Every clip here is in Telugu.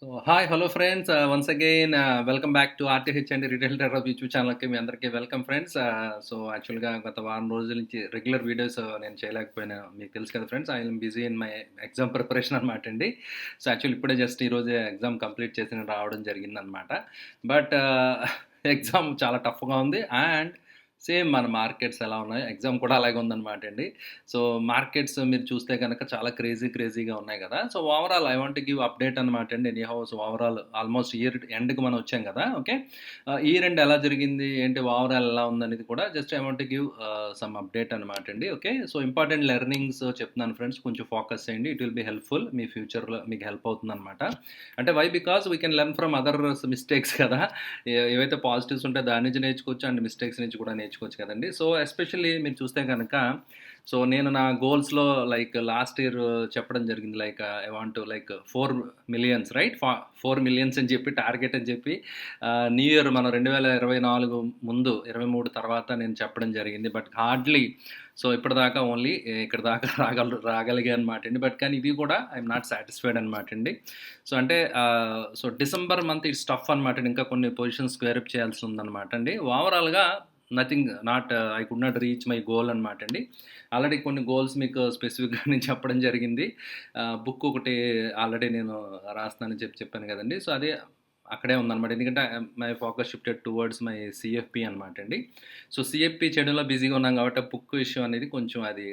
Hi hello friends once again welcome back to RTH and retail trader YouTube ఛానల్కి మీ అందరికీ వెల్కమ్ ఫ్రెండ్స్. సో యాక్చువల్గా గత వారం రోజుల నుంచి రెగ్యులర్ వీడియోస్ నేను చేయలేకపోయినా, మీకు తెలుసు కదా friends, I M busy in my exam preparation అనమాట అండి. సో యాక్చువల్ ఇప్పుడే జస్ట్ ఈరోజే ఎగ్జామ్ కంప్లీట్ చేసి రావడం జరిగిందనమాట. బట్ ఎగ్జామ్ చాలా టఫ్గా ఉంది అండ్ సేమ్ మన మార్కెట్స్ ఎలా ఉన్నాయి, ఎగ్జామ్ కూడా అలాగే ఉందన్నమాట అండి. సో మార్కెట్స్ మీరు చూస్తే కనుక చాలా క్రేజీగా ఉన్నాయి కదా. So overall I want give update అనమాట అండి. Anyhow so overall almost year ఎండ్కి మనం వచ్చాం కదా. ఓకే, ఇయర్ ఎండ్ ఎలా జరిగింది ఏంటి, ఓవరాల్ ఎలా ఉందనేది కూడా just I want give some update అనమాట అండి. ఓకే, సో ఇంపార్టెంట్ లెర్నింగ్స్ చెప్తున్నాను ఫ్రెండ్స్, కొంచెం ఫోకస్ చేయండి. ఇట్ విల్ బి హెల్ప్ఫుల్, మీ ఫ్యూచర్లో మీకు హెల్ప్ అవుతుంది అనమాట. అంటే why, because we can learn from other mistakes కదా. ఏవైతే పాజిటివ్స్ ఉంటాయో దాని నుంచి నేర్చుకోవచ్చు అండ్ మిస్టేక్స్ నుంచి కూడా నేర్చుకోవచ్చు కదండి. సో ఎస్పెషల్లీ మీరు చూస్తే కనుక, సో నేను నా గోల్స్లో లైక్ లాస్ట్ ఇయర్ చెప్పడం జరిగింది, like I want to like 4 millions right, 4 millions అని చెప్పి టార్గెట్ అని చెప్పి న్యూ ఇయర్ మనం 2024 ముందు 23 తర్వాత నేను చెప్పడం జరిగింది. బట్ హార్డ్లీ సో ఇప్పటిదాకా ఓన్లీ ఇక్కడ దాకా రాగలిగా అనమాట అండి. బట్ కానీ ఇది కూడా ఐఎమ్ నాట్ సాటిస్ఫైడ్ అనమాట అండి. సో అంటే so December month it's tough అనమాట అండి. ఇంకా కొన్ని పొజిషన్స్ స్క్వేరప్ చేయాల్సి ఉందన్నమాట అండి. ఓవరాల్గా nothing, not I could not reach my goal అనమాట అండి. ఆల్రెడీ కొన్ని గోల్స్ మీకు స్పెసిఫిక్గా నేను చెప్పడం జరిగింది. బుక్ ఒకటి ఆల్రెడీ నేను రాస్తానని చెప్పాను కదండి. సో అదే అక్కడే ఉందన్నమాట. ఎందుకంటే my focus shifted towards my CFP అనమాట అండి. సో సిఎఫ్పి చేయడంలో బిజీగా ఉన్నాం కాబట్టి బుక్ ఇష్యూ అనేది కొంచెం అది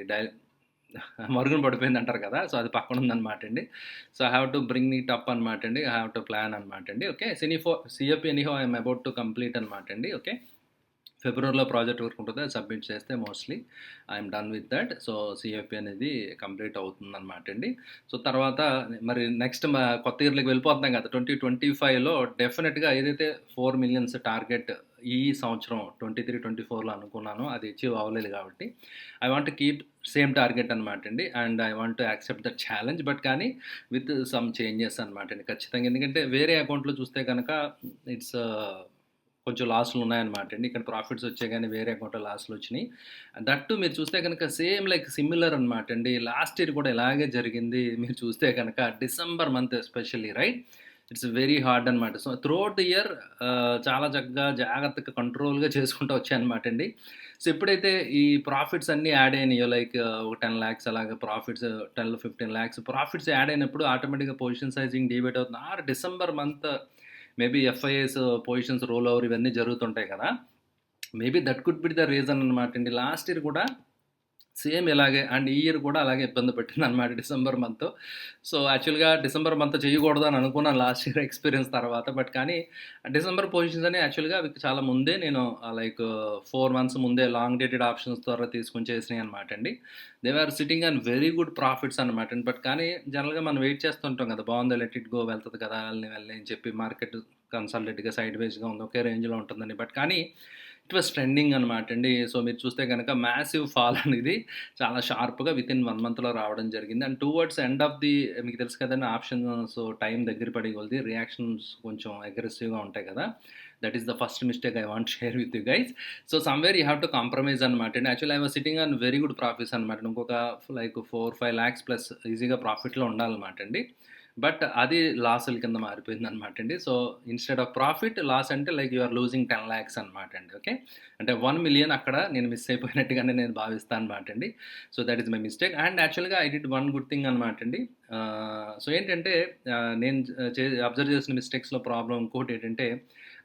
మరుగున పడిపోయింది అంటారు కదా. సో అది పక్కన ఉందన్నమాట అండి. So I have to bring it up అనమాట అండి. ఐ హ్యావ్ టు ప్లాన్ అనమాట అండి. Okay, CFP anyhow I'm about to complete అనమాట అండి. ఓకే, ఫిబ్రవరిలో ప్రాజెక్ట్ వర్క్ ఉంటుంది, అది సబ్మిట్ చేస్తే mostly I'm done with that. So CFP అనేది కంప్లీట్ అవుతుందన్నమాట అండి. సో తర్వాత మరి నెక్స్ట్ కొత్త ఇయర్లోకి వెళ్ళిపోతున్నాం కదా. 2025లో డెఫినెట్గా ఏదైతే 4 మిలియన్స్ టార్గెట్ ఈ సంవత్సరం 23-24లో అనుకున్నానో అది అచీవ్ అవ్వలేదు కాబట్టి I want keep same target అనమాట అండి. And I want accept that challenge, but కానీ విత్ సమ్ చేంజెస్ అనమాట అండి ఖచ్చితంగా. ఎందుకంటే వేరే అకౌంట్లో చూస్తే కనుక ఇట్స్ కొంచెం లాస్లు ఉన్నాయన్నమాట అండి. ఇక్కడ ప్రాఫిట్స్ వచ్చాయి కానీ వేరే అకౌంట్లో లాస్లు వచ్చినాయి. దట్టు మీరు చూస్తే కనుక సేమ్ లైక్ సిమిలర్ అనమాట అండి. లాస్ట్ ఇయర్ కూడా ఇలాగే జరిగింది. మీరు చూస్తే కనుక December month especially right, it's very hard అనమాట. సో త్రూఅవుట్ ది ఇయర్ చాలా చక్కగా జాగ్రత్తగా కంట్రోల్గా చేసుకుంటూ వచ్చాయన్నమాట అండి. సో ఎప్పుడైతే ఈ ప్రాఫిట్స్ అన్నీ యాడ్ అయినాయో, లైక్ ఒక 10 lakhs అలాగే ప్రాఫిట్స్ 10-15 lakhs ప్రాఫిట్స్ యాడ్ అయినప్పుడు ఆటోమేటిక్గా పొజిషన్ సైజింగ్ డిబేట్ అవుతుంది. December month maybe FIIs positions roll over ఇవన్నీ జరుగుతుంటాయి కదా. Maybe that could be the reason అనమాట అండి. లాస్ట్ ఇయర్ కూడా సేమ్ ఇలాగే అండ్ ఈ ఇయర్ కూడా అలాగే ఇబ్బంది పెట్టింది అనమాట డిసెంబర్ మంత్. సో యాక్చువల్గా డిసెంబర్ మంత్ చేయకూడదు అని అనుకున్నాను లాస్ట్ ఇయర్ ఎక్స్పీరియన్స్ తర్వాత. బట్ కానీ డిసెంబర్ పొజిషన్స్ అని యాక్చువల్గా అవి చాలా ముందే నేను లైక్ 4 months ముందే లాంగ్ డేటెడ్ ఆప్షన్స్ ద్వారా తీసుకొని చేసినాయి అనమాట అండి. They are sitting and very good profits అనమాట అండి. బట్ కానీ జనరల్గా మనం వెయిట్ చేస్తుంటాం కదా, బాగుంది లెట్ ఇట్ గో, వెళ్తుంది కదా వెళ్ళి అని చెప్పి. మార్కెట్ కన్సల్టెంట్గా సైడ్ వేస్గా ఉంది, ఒకే రేంజ్లో ఉంటుందని. బట్ కానీ ఇట్ వాస్ ట్రెండింగ్ అనమాట అండి. సో మీరు చూస్తే కనుక మ్యాసివ్ ఫాల్ అనేది చాలా షార్ప్గా వితిన్ 1 monthలో రావడం జరిగింది. And towards end of the, మీకు తెలుసు కదండి ఆప్షన్స్ టైం దగ్గర పడి కొలిది రియాక్షన్స్ కొంచెం అగ్రెసివ్గా ఉంటాయి కదా. That is the first mistake I want share with you guys. So somewhere you have to compromise అనమాట అండి. Actually I was sitting on very good profits అనమాట. ఇంకొక లైక్ 4-5 lakhs ప్లస్ ఈజీగా ప్రాఫిట్లో ఉండాలన్నమాట అండి. బట్ అది లాసుల కింద మారిపోయింది అనమాట అండి. So instead of profit loss అంటే like you are losing 10 lakhs అనమాట అండి. ఓకే, అంటే 1 million అక్కడ నేను మిస్ అయిపోయినట్టుగానే నేను భావిస్తాను అనమాట అండి. So that is my mistake. And యాక్చువల్గా I did one good thing అనమాట అండి. సో ఏంటంటే నేను అబ్జర్వ్ చేసిన మిస్టేక్స్లో ప్రాబ్లం ఇంకోటి ఏంటంటే,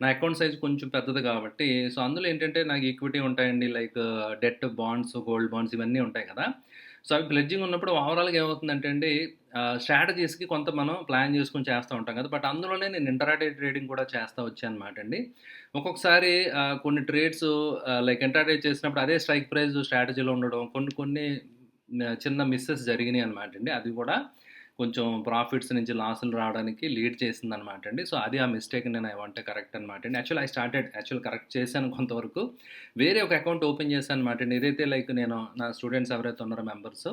నా అకౌంట్ సైజ్ కొంచెం పెద్దది కాబట్టి, సో అందులో ఏంటంటే నాకు ఈక్విటీ ఉంటాయండి, like debt bonds, gold bonds ఇవన్నీ ఉంటాయి కదా. సో అవి ప్లెడ్జింగ్ ఉన్నప్పుడు ఓవరాల్గా ఏమవుతుందంటే అండి, స్ట్రాటజీస్కి కొంత మనం ప్లాన్ చేసుకొని చేస్తూ ఉంటాం కదా. బట్ అందులోనే నేను ఇంటరాడే ట్రేడింగ్ కూడా చేస్తూ వచ్చాను అనమాట అండి. ఒక్కొక్కసారి కొన్ని ట్రేడ్స్ లైక్ ఇంటరాడే చేసినప్పుడు అదే స్ట్రైక్ ప్రైస్ స్ట్రాటజీలో ఉండడం, కొన్ని చిన్న మిస్సెస్ జరిగినాయి అనమాట అండి. అది కూడా కొంచెం ప్రాఫిట్స్ నుంచి లాసులు రావడానికి లీడ్ చేసిందనమాట అండి. సో అది ఆ మిస్టేక్ నేను ఐ వాంట్ కరెక్ట్ అనమాట అండి. యాక్చువల్ కరెక్ట్ చేశాను కొంతవరకు. వేరే ఒక అకౌంట్ ఓపెన్ చేశాను అనమాట అండి. ఏదైతే లైక్ నేను నా స్టూడెంట్స్ ఎవరైతే ఉన్నారో మెంబర్స్,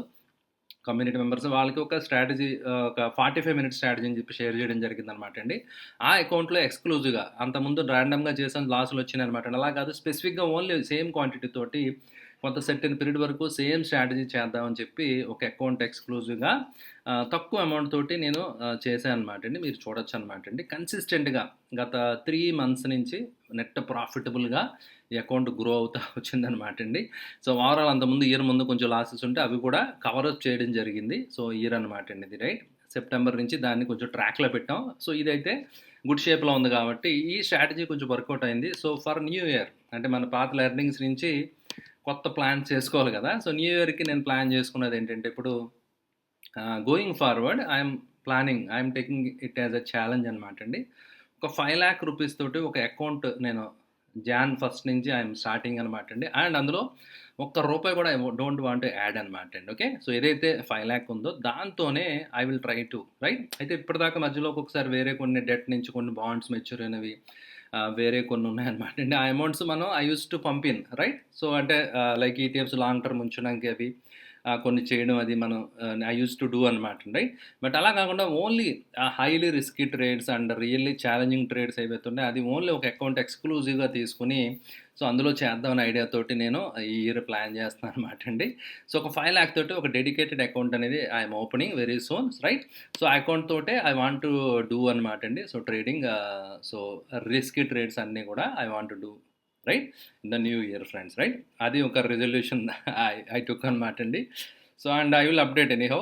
కమ్యూనిటీ మెంబర్స్, వాళ్ళకి ఒక స్ట్రాటజీ ఒక 45 minutes స్ట్రాటజీ అని చెప్పి షేర్ చేయడం జరిగిందనమాట అండి. ఆ అకౌంట్లో ఎక్స్క్లూజివ్గా, అంతకుముందు ర్యాండమ్గా చేసాను లాసులు వచ్చినాయి అనమాట అండి. అలా కాదు, స్పెసిఫిక్గా ఓన్లీ సేమ్ క్వాంటిటీ తోటి కొంత సెర్టెన్ పీరియడ్ వరకు సేమ్ స్ట్రాటజీ చేద్దామని చెప్పి ఒక అకౌంట్ ఎక్స్క్లూజివ్గా తక్కువ అమౌంట్ తోటి నేను చేశాననమాట అండి. మీరు చూడొచ్చనమాట అండి. కన్సిస్టెంట్‌గా గత 3 మంత్స్ నుంచి నెట్ ప్రాఫిటబుల్‌గా ఈ అకౌంట్ గ్రో అవుతా వచ్చిందనమాట అండి. సో, ఓవరాల్ అంతకుముందు ఇయర్ ముందు కొంచెం లాసెస్ ఉంటే అవి కూడా కవర్ అప్ చేయడం జరిగింది. సో, ఇయర్ అనమాట అండి ఇది, రైట్. సెప్టెంబర్ నుంచి దాన్ని కొంచెం ట్రాక్‌లో పెట్టాం. సో, ఇదైతే గుడ్ షేప్‌లో ఉంది కాబట్టి ఈ స్ట్రాటజీ కొంచెం వర్కౌట్ అయింది. సో, ఫర్ న్యూ ఇయర్ అంటే మన పాత లెర్నింగ్స్ నుంచి కొత్త ప్లాన్స్ చేసుకోవాలి కదా! సో, న్యూ ఇయర్‌కి నేను ప్లాన్ చేసుకున్నదేంటంటే ఇప్పుడు going forward I'm taking it as a challenge అనమాట అండి. ఒక 5,00,000 రూపీస్ తోటి ఒక అకౌంట్ నేను జాన్ ఫస్ట్ నుంచి ఐఎమ్ స్టార్టింగ్ అనమాట అండి. అండ్ అందులో ఒక్క రూపాయి కూడా I don't want to add అనమాట అండి. ఓకే. సో, ఏదైతే 5,00,000 ఉందో దాంతోనే I will try to, right. అయితే ఇప్పటిదాకా మధ్యలో ఒక్కొక్కసారి వేరే కొన్ని డెట్ నుంచి కొన్ని బాండ్స్ మెచ్యూర్ అయినవి వేరే కొన్ని ఉన్నాయన్నమాట అండి. ఆ అమౌంట్స్ మనం I use to పంపిన్, right. So, అంటే లైక్ ఈటీఎఫ్స్ లాంగ్ టర్మ్ ఉంచడానికి అవి కొన్ని చేయడం అది మనం ఐ యూజ్ టు డూ అనమాట, రైట్. బట్ అలా కాకుండా only highly risky trades and really challenging trades ఏవైతే ఉన్నాయో అది ఓన్లీ ఒక అకౌంట్ ఎక్స్క్లూజివ్గా తీసుకుని సో, అందులో చేద్దామని ఐడియా తోటి నేను ఈ ఇయర్ ప్లాన్ చేస్తున్నాను అనమాట అండి. సో, ఒక 5,00,000 తోటి ఒక డెడికేటెడ్ అకౌంట్ అనేది I'm opening very soon, right. So, ఆ అకౌంట్ తోటే ఐ వాంట్ టు డూ అనమాట అండి. So, trading so risky trades అన్నీ కూడా I want to do, right, in the new year friends, right. అది ఒక రిజల్యూషన్ ఐ టుక్ అనమాట అండి. So, and I will update anyhow.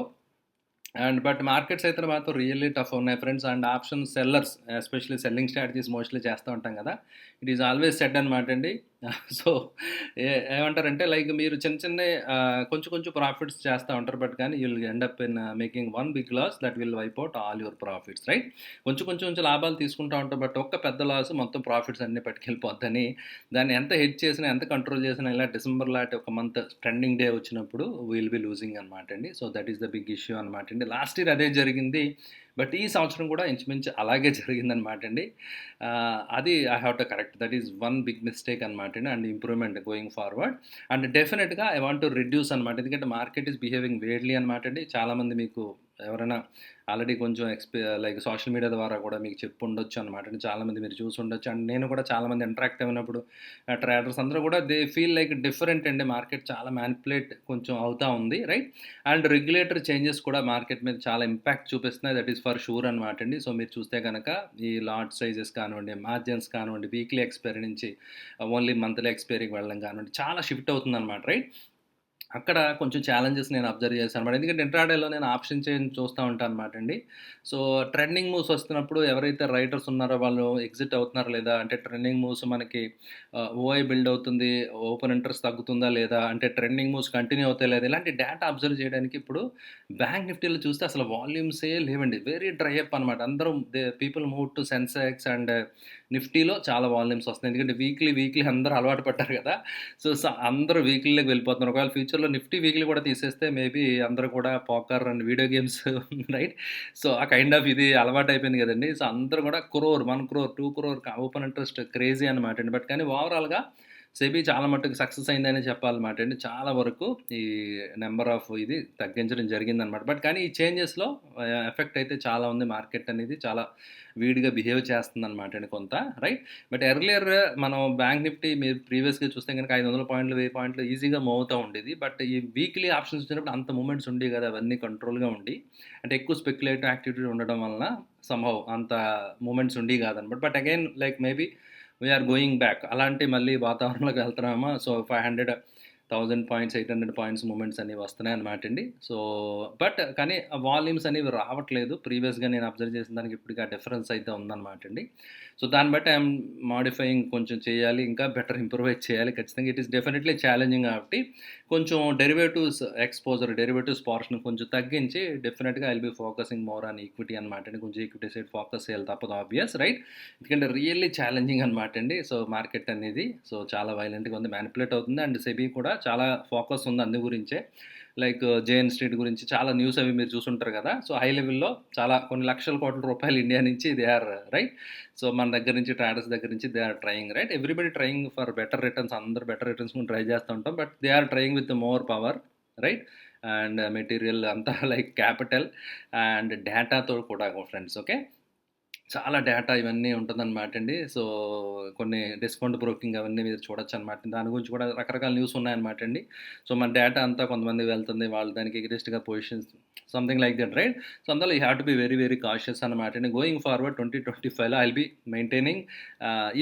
And but markets అయితే మాత్రం రియల్లీ టఫ్ ఉన్నాయి friends. And option sellers especially selling strategies mostly చేస్తూ ఉంటాం కదా. ఇట్ ఈస్ ఆల్వేస్ సెడ్ అనమాట అండి. సో, ఏమంటారంటే లైక్ మీరు చిన్న చిన్న కొంచెం కొంచెం ప్రాఫిట్స్ చేస్తూ ఉంటారు. బట్ కానీ you will end up in making one big loss that will wipe out all your profits, right. కొంచెం కొంచెం కొంచెం లాభాలు తీసుకుంటూ ఉంటారు. బట్ ఒక్క పెద్ద లాస్ మొత్తం ప్రాఫిట్స్ అన్నీ పట్టుకెళ్ళిపోద్దని దాన్ని ఎంత హెడ్ చేసినా ఎంత కంట్రోల్ చేసినా ఇలా డిసెంబర్ లాంటి ఒక మంత్ ట్రెండింగ్ డే వచ్చినప్పుడు విల్ బి లూజింగ్ అనమాట అండి. So, that is the big issue అనమాట అండి. లాస్ట్ ఇయర్ అదే జరిగింది. బట్ ఈ సంవత్సరం కూడా ఇంచుమించు అలాగే జరిగిందనమాట అండి. అది I have to correct. That is one big mistake అనమాట అండి. And improvement going forward. And డెఫినెట్గా ఐ వాంట్ టు రిడ్యూస్ అనమాట. ఎందుకంటే మార్కెట్ ఈస్ బిహేవింగ్ వేర్లీ అనమాట అండి. చాలామంది మీకు ఎవరైనా ఆల్రెడీ కొంచెం లైక్ సోషల్ మీడియా ద్వారా కూడా మీకు చెప్పు ఉండొచ్చు అనమాట అండి. చాలామంది మీరు చూసి ఉండొచ్చు. అండ్ నేను కూడా చాలామంది ఇంటరాక్ట్ అయినప్పుడు ట్రేడర్స్ అందరూ కూడా దే ఫీల్ లైక్ డిఫరెంట్ అండి. మార్కెట్ చాలా మ్యానిపులేట్ కొంచెం అవుతా ఉంది, రైట్. అండ్ రెగ్యులేటరీ చేంజెస్ కూడా మార్కెట్ మీద చాలా ఇంపాక్ట్ చూపిస్తున్నాయి. దట్ ఈస్ ఫర్ షూర్ అనమాట అండి. సో, మీరు చూస్తే కనుక ఈ లాట్ సైజెస్ కానివ్వండి, మార్జిన్స్ కానివ్వండి, వీక్లీ ఎక్స్పైరీ నుంచి ఓన్లీ మంత్లీ ఎక్స్పైరీకి వెళ్ళడం కానివ్వండి చాలా షిఫ్ట్ అవుతుందన్నమాట, రైట్. అక్కడ కొంచెం ఛాలెంజెస్ నేను అబ్జర్వ్ చేశాను అనమాట. ఎందుకంటే ఇంట్రాడేలో నేను ఆప్షన్ చైన్ చూస్తూ ఉంటాను అనమాట అండి. సో, ట్రెండింగ్ మూవ్స్ వస్తున్నప్పుడు ఎవరైతే రైటర్స్ ఉన్నారో వాళ్ళు ఎగ్జిట్ అవుతున్నారా లేదా, అంటే ట్రెండింగ్ మూవ్స్ మనకి ఓఐ బిల్డ్ అవుతుంది, ఓపెన్ ఇంట్రెస్ట్ తగ్గుతుందా లేదా, అంటే ట్రెండింగ్ మూవ్స్ కంటిన్యూ అవుతాయి లేదా, ఇలాంటి డేటా అబ్జర్వ్ చేయడానికి ఇప్పుడు బ్యాంక్ నిఫ్టీలో చూస్తే అసలు వాల్యూమ్సే లేవండి. వెరీ డ్రై అప్ అనమాట. అందరూ people move to Sensex and నిఫ్టీలో చాలా వాల్యూమ్స్ వస్తున్నాయి. ఎందుకంటే వీక్లీ అందరూ అలవాటు పడ్డారు కదా. సో, అందరూ వీక్లీలోకి వెళ్ళిపోతున్నారు. ఒకవేళ ఫ్యూచర్‌లో నిఫ్టీ వీక్లీ కూడా తీసేస్తే మేబీ అందరూ కూడా poker and video games right. So, ఆ కైండ్ ఆఫ్ ఇది అలవాటయిపోయింది కదండీ. సో, అందరూ కూడా 1 crore 2 crore open interest crazy అనమాట అండి. బట్ కానీ ఓవరాల్‌గా సెబీ చాలా మట్టుకు సక్సెస్ అయిందనే చెప్పాలన్నమాట అండి. చాలా వరకు ఈ నెంబర్ ఆఫ్ ఇది తగ్గించడం జరిగిందనమాట. బట్ కానీ ఈ చేంజెస్‌లో ఎఫెక్ట్ అయితే చాలా ఉంది. మార్కెట్ అనేది చాలా వీడిగా బిహేవ్ చేస్తుందనమాట అండి కొంత, రైట్. బట్ ఎర్లియర్ మనం బ్యాంక్ నిఫ్టీ మీరు ప్రీవియస్‌గా చూస్తే గనుక 500 పాయింట్లు, 1000 పాయింట్లు ఈజీగా మూవ్ అవుతా ఉండేది. బట్ ఈ వీక్లీ ఆప్షన్స్ వచ్చినప్పుడు అంత మూవ్‌మెంట్స్ ఉండేవి కాదు. అవన్నీ కంట్రోల్‌గా ఉండి అంటే ఎక్కువ స్పెక్యులేటివ్ యాక్టివిటీ ఉండడం వలన సమ్‌హౌ అంత మూవ్‌మెంట్స్ ఉండేవి కాదనమాట. But again like maybe we are going back అలాంటి మళ్ళీ వాతావరణంలోకి వెళ్తున్నామా. సో, 500 1000 పాయింట్స్ 800 పాయింట్స్ మూమెంట్స్ అనేవి వస్తున్నాయి అనమాట అండి. సో, బట్ కానీ వాల్యూమ్స్ అనేవి రావట్లేదు. ప్రీవియస్‌గా నేను అబ్జర్వ్ చేసిన దానికి ఇప్పటికి ఆ డిఫరెన్స్ అయితే ఉందన్నమాట అండి. సో, దాన్ని బట్టి ఐఎమ్ మాడిఫైయింగ్ కొంచెం చేయాలి. ఇంకా బెటర్ ఇంప్రూవైజ్ చేయాలి ఖచ్చితంగా. ఇట్ ఈస్ డెఫినెట్లీ ఛాలెంజింగ్ కాబట్టి కొంచెం డెరివేటివ్స్ ఎక్స్‌పోజర్ డెరివేటివ్స్ పోర్షన్ కొంచెం తగ్గించి డెఫినెట్‌గా I will be focusing more on equity అనమాట అండి. కొంచెం ఈక్విటీ సైడ్ ఫోకస్ చేయాలి తప్పదు ఆబ్వియస్, రైట్. ఎందుకంటే రియల్లీ ఛాలెంజింగ్ అనమాట అండి. సో, మార్కెట్ అనేది సో చాలా వైలెంట్‌గా ఉంది. మ్యానిపులేట్ అవుతుంది. అండ్ సెబీ కూడా చాలా ఫోకస్ ఉంది అందు గురించే. లైక్ జేఎన్ స్ట్రీట్ గురించి చాలా న్యూస్ అవి మీరు చూసుంటారు కదా. సో, హై లెవెల్‌లో చాలా కొన్ని లక్షల కోట్ల రూపాయలు ఇండియా నుంచి దే ఆర్ రైట్. సో, మన దగ్గర నుంచి ట్రేడర్స్ దగ్గర నుంచి they are trying, right. Everybody trying for better returns. అందరూ బెటర్ రిటర్న్స్ కోసం ట్రై చేస్తూ ఉంటాం. But they are trying with more power, right. And material అంతా లైక్ క్యాపిటల్ అండ్ డేటాతో కూడా ఫ్రెండ్స్, ఓకే. చాలా డేటా ఇవన్నీ ఉంటుందనమాటండి. సో, కొన్ని డిస్కౌంట్ బ్రోకింగ్ అవన్నీ మీరు చూడొచ్చనమాట. దాని గురించి కూడా రకరకాల న్యూస్ ఉన్నాయన్నమాటండి. సో, మన డేటా అంతా కొంతమందికి వెళ్తుంది. వాళ్ళు దానికి ఎగనెస్ట్‌గా positions something like that right? So, అందువల్ల you have to be very, very cautious అనమాటండి. గోయింగ్ ఫార్వర్డ్ 2025లో I'll be maintaining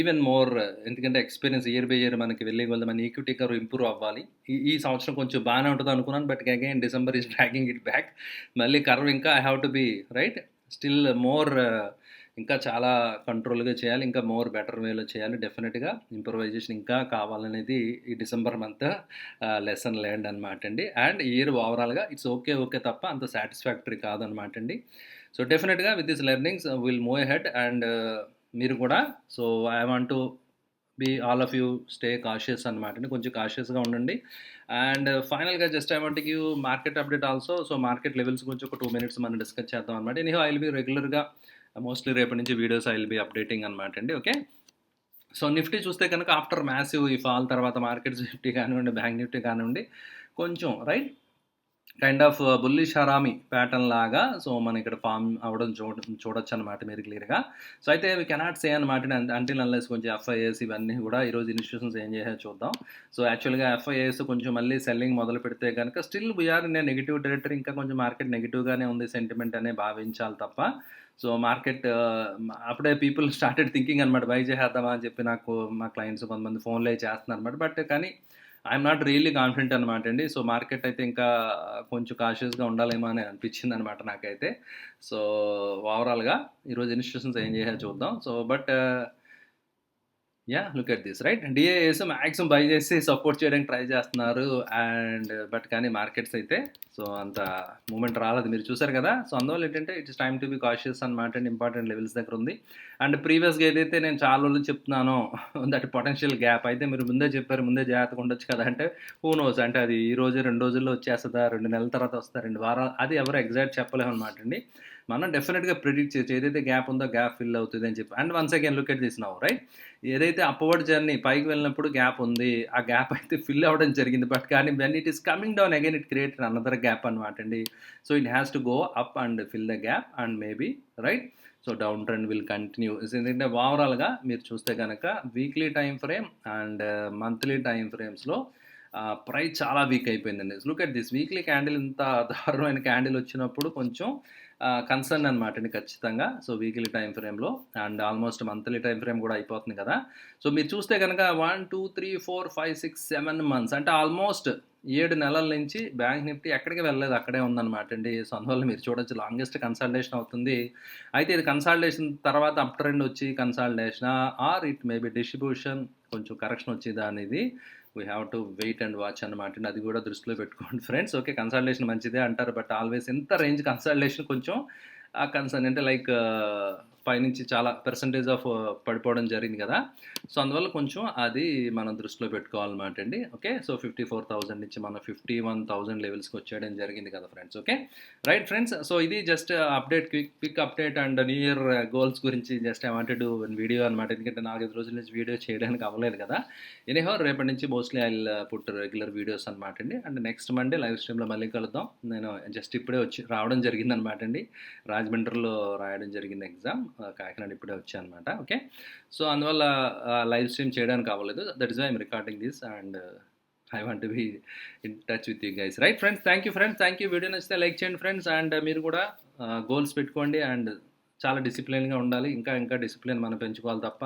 even more ఎందుకంటే ఎక్స్‌పీరియన్స్ ఇయర్ బై ఇయర్ మనకి వెళ్ళే కొలది మన ఈక్విటీ కర్వ్ ఇంప్రూవ్ అవ్వాలి. ఈ సంవత్సరం కొంచెం బానే ఉంటదనుకున్నాను. But again December is dragging it back. మళ్ళీ కర్వ్ ఇంకా I have to be right? Still more ఇంకా చాలా కంట్రోల్‌గా చేయాలి. ఇంకా మోర్ బెటర్ వేలో చేయాలి. డెఫినిట్‌గా ఇంప్రూవైజేషన్ ఇంకా కావాలనేది ఈ డిసెంబర్ మంత్ లెసన్ లెర్న్డ్ అనమాటండి. అండ్ ఇయర్ ఓవరాల్‌గా ఇట్స్ ఓకే తప్ప అంత సాటిస్ఫాక్టరీ కాదనమాటండి. సో, డెఫినిట్‌గా with this learnings will move ahead and మీరు కూడా so, I want to be all of you stay cautious అనమాటండి. కొంచెం కాషియస్‌గా ఉండండి. అండ్ ఫైనల్‌గా just I want to give market update also. So, market levels గురించి ఒక 2 మినిట్స్ మనం డిస్కస్ చేద్దాం అనమాట. ఎనీహౌ ఐ విల్ బి రెగ్యులర్‌గా మోస్ట్లీ రేపటి నుంచి videos I will be updating అనమాట అండి. ఓకే. సో, నిఫ్టీ చూస్తే కనుక ఆఫ్టర్ మ్యాసివ్ ఈ ఫాల్ తర్వాత మార్కెట్స్ నిఫ్టీ కానివ్వండి, బ్యాంక్ నిఫ్టీ కానివ్వండి, కొంచెం right kind of bullish harami pattern లాగా సో మనం ఇక్కడ ఫామ్ అవ్వడం చూడొచ్చు అనమాట మీరు క్లియర్గా. సో అయితే వీ కెనాట్ సే అనమాట అంటిల్ అన్లెస్ కొంచెం ఎఫ్ఐఏస్ ఇవన్నీ కూడా ఈరోజు ఇన్స్టిట్యూషన్స్ ఏం చేయాలో చూద్దాం. సో యాక్చువల్గా ఎఫ్ఐఏస్ కొంచెం మళ్ళీ సెల్లింగ్ మొదలు పెడితే కనుక still we are in negative territory, ఇంకా కొంచెం మార్కెట్ నెగిటివ్గానే ఉంది సెంటిమెంట్ అనే భావించాలి తప్ప. సో మార్కెట్ అప్పుడే పీపుల్ స్టార్టెడ్ థింకింగ్ అనమాట బై చేసేద్దామా అని చెప్పి నాకు మా క్లయింట్స్ కొంతమంది ఫోన్లో చేస్తున్నారు అనమాట. బట్ కానీ ఐఎమ్ నాట్ రియల్లీ కాన్ఫిడెంట్ అనమాట అండి. సో మార్కెట్ అయితే ఇంకా కొంచెం కాషియస్గా ఉండాలేమో అని అనిపించింది అనమాట నాకైతే. సో ఓవరాల్గా ఈరోజు ఇన్స్టిట్యూషన్స్ ఏం చేయాలో చూద్దాం. So but look at this right. DAS maximum by చేసి సపోర్ట్ చేయడానికి ట్రై చేస్తున్నారు. అండ్ బట్ కానీ మార్కెట్స్ అయితే సో అంత మూమెంట్ రాలేదు మీరు చూసారు కదా. సో అందువల్ల ఏంటంటే it's time to be cautious అనమాట అండి. ఇంపార్టెంట్ లెవెల్స్ దగ్గర ఉంది. అండ్ ప్రీవియస్గా ఏదైతే నేను చాలా రోజులు చెప్తున్నానో దట్ పొటెన్షియల్ గ్యాప్ అయితే మీరు ముందే చెప్పారు, ముందే జాగ్రత్తగా ఉండొచ్చు కదా అంటే హూ నోస్ అంటే అది ఈ రోజు 2 రోజుల్లో వచ్చేస్తుందా, 2 నెలల తర్వాత వస్తుందా, 2 వారాలు, అది ఎవరు ఎగ్జాక్ట్ చెప్పలేము అనమాట అండి. మనం డెఫినెట్గా ప్రిడిక్ట్ చేయొచ్చు ఏదైతే గ్యాప్ ఉందో గ్యాప్ ఫిల్ అవుతుంది అని చెప్పి. And once again look at this now right. ఏదైతే అప్వర్డ్ జర్నీ పైకి వెళ్ళినప్పుడు గ్యాప్ ఉంది, ఆ గ్యాప్ అయితే ఫిల్ అవ్వడం జరిగింది. బట్ కానీ when it is coming down again it created another gap అనమాట అండి. So it has to go up and fill the gap and maybe right. So down trend will continue. ఎందుకంటే ఓవరాల్గా మీరు చూస్తే కనుక weekly time frame and monthly time ఫ్రేమ్స్లో ప్రైస్ చాలా వీక్ అయిపోయిందండి. Look at this weekly candle ఇంత దారుణమైన క్యాండిల్ వచ్చినప్పుడు కొంచెం కన్సర్న్ అనమాట అండి ఖచ్చితంగా. సో వీక్లీ టైం ఫ్రేమ్లో and almost monthly time frame కూడా అయిపోతుంది కదా. సో మీరు చూస్తే కనుక 1 2 3 4 5 6 7 మంత్స్ అంటే ఆల్మోస్ట్ 7 నెలల నుంచి బ్యాంక్ నిఫ్టీ ఎక్కడికి వెళ్ళలేదు, అక్కడే ఉందన్నమాట అండి. సో అందువల్ల మీరు చూడొచ్చు లాంగెస్ట్ కన్సల్టేషన్ అవుతుంది. అయితే ఇది కన్సల్టేషన్ తర్వాత అప్ ట్రెండ్ వచ్చి consultation or it maybe distribution కొంచెం కరెక్షన్ వచ్చేదా అనేది we have to wait and watch అనమాట. అది కూడా దృష్టిలో పెట్టుకోండి ఫ్రెండ్స్. ఓకే కన్సల్టేషన్ మంచిదే అంటారు, బట్ ఆల్వేస్ ఎంత రేంజ్ కన్సల్టేషన్ కొంచెం ఆ కన్సర్న్ అంటే లైక్ పైనుంచి చాలా పర్సంటేజ్ ఆఫ్ పడిపోవడం జరిగింది కదా. సో అందువల్ల కొంచెం అది మనం దృష్టిలో పెట్టుకోవాలన్నమాట అండి. ఓకే సో 54,000 నుంచి మనం 51,000 లెవెల్స్కి వచ్చేయడం జరిగింది కదా friends. Okay right friends. So ఇది just update quick update and new year goals గురించి just I wanted to video అనమాట. ఎందుకంటే 4-5 రోజుల నుంచి వీడియో చేయడానికి అవ్వలేదు కదా. ఎనీహౌ రేపటి నుంచి mostly I will put regular videos అనమాట అండి. అండ్ నెక్స్ట్ మండే లైవ్ స్ట్రీమ్లో మళ్ళీ కలుద్దాం. నేను జస్ట్ ఇప్పుడే రావడం జరిగింది అనమాట అండి. రాజమండ్రిలో రాయడం జరిగింది ఎగ్జామ్, కాకినాడ ఇప్పుడే వచ్చానమాట. ఓకే సో అందువల్ల లైవ్ స్ట్రీమ్ చేయడానికి అవ్వలేదు. That is why I'm recording this and I want to be in touch with you guys right friends. Thank you friends, thank you. Video నచ్చితే లైక్ చేయండి ఫ్రెండ్స్. అండ్ మీరు కూడా గోల్స్ పెట్టుకోండి అండ్ చాలా డిసిప్లిన్గా ఉండాలి. ఇంకా డిసిప్లిన్ మనం పెంచుకోవాలి తప్ప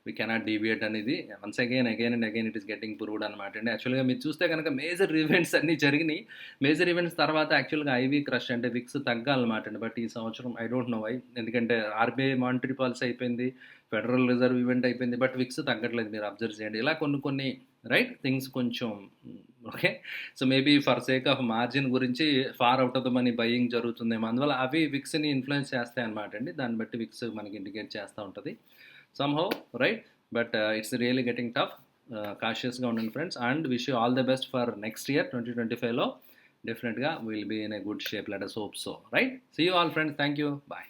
వీ కెనాట్ డీవియేట్ అనేది. Once again and again it is getting proved అనమాట అండి. యాక్చువల్గా మీరు చూస్తే కనుక మేజర్ ఈవెంట్స్ అన్నీ జరిగినాయి. మేజర్ ఈవెంట్స్ తర్వాత యాక్చువల్గా ఐవీ క్రష్ అంటే విక్స్ తగ్గాలన్నమాట అండి. బట్ ఈ సంవత్సరం ఐ డోంట్ నో వై, ఎందుకంటే ఆర్బీఐ మానిటరీ పాలసీ అయిపోయింది, ఫెడరల్ రిజర్వ్ ఈవెంట్ అయిపోయింది, బట్ విక్స్ తగ్గట్లేదు. మీరు అబ్జర్వ్ చేయండి. ఇలా కొన్ని రైట్ థింగ్స్ కొంచెం okay. So maybe for sake of margin గురించి far out of the money buying జరుగుతుందేమో, అందువల్ల అవి విక్స్ని ఇన్ఫ్లుయెన్స్ చేస్తాయి అనమాట అండి. దాన్ని బట్టి విక్స్ మనకి ఇండికేట్ చేస్తూ ఉంటుంది somehow right. But it's really getting tough. Cautiously ఉండండి friends and wish you all the best for next year 2025 లో. Definitely we'll be in a good shape, let us hope so right. See you all friends, thank you, bye.